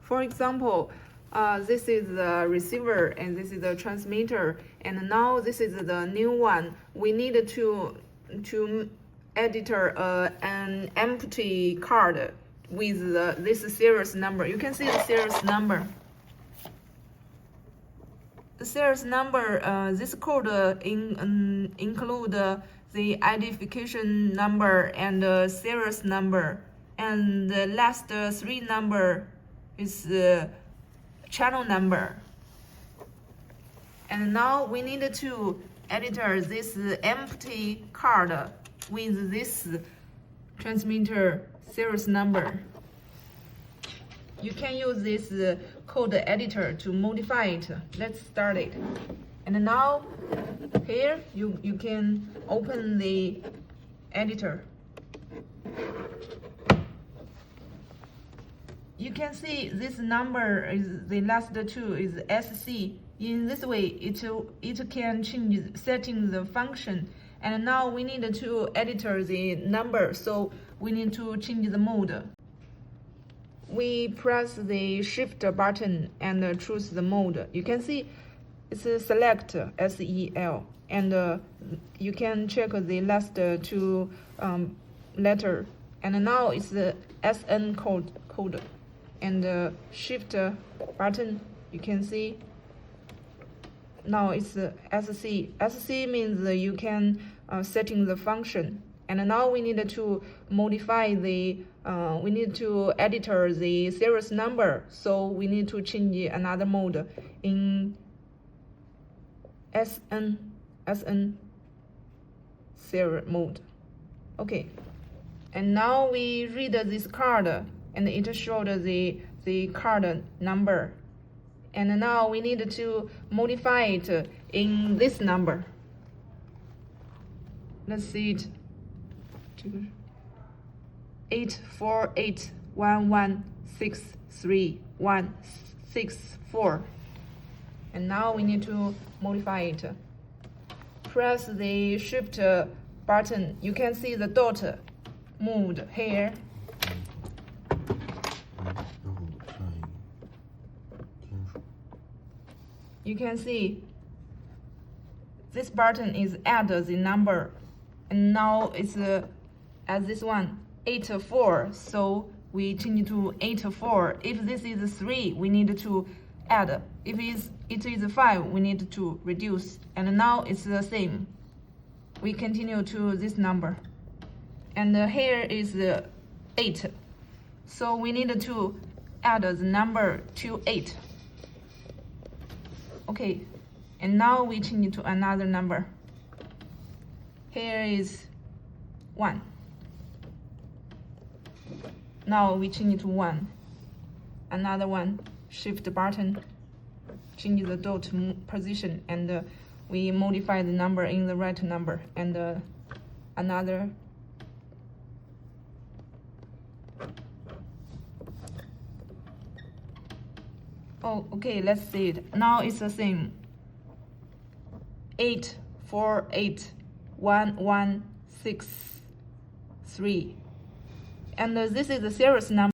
For example, this is the receiver and this is the transmitter, and now this is the new one. We need to edit an empty card with this serial number. You can see the serial number. The serial number, this code include the identification number and the serial number, and the last three number is the channel number. And now we need to edit this empty card with this transmitter serial number. You can use this code editor to modify it. Let's start it. And now here you can open the editor. You can see this number is the last two is SC. In this way, it can change setting the function. And now we need to edit the number, so we need to change the mode. We press the shift button and choose the mode. You can see it's select SEL, and you can check the last two letter. And now it's the SN code. And shift button, you can see now it's SC. SC means you can setting the function. And now we need to modify the we need to edit the serial number, so we need to change another mode in SN serial mode. Okay, and now we read this card, and it showed the card number. And now we need to modify it in this number. Let's see it. 84811636164. And now we need to modify it. Press the shift button. You can see the dot moved here. You can see this button is add the number, and now it's as this one 84, so we change to 84. If this is 3, we need to add. If it is 5, we need to reduce. And now it's the same. We continue to this number, and here is 8, so we need to add the number to 8. Okay, and now we change to another number. Here is 1. Now we change to 1. Another one, shift button, change the dot position, and we modify the number in the right number. And another. Oh, okay, let's see it. Now it's the same. 8481163. And this is the serial number.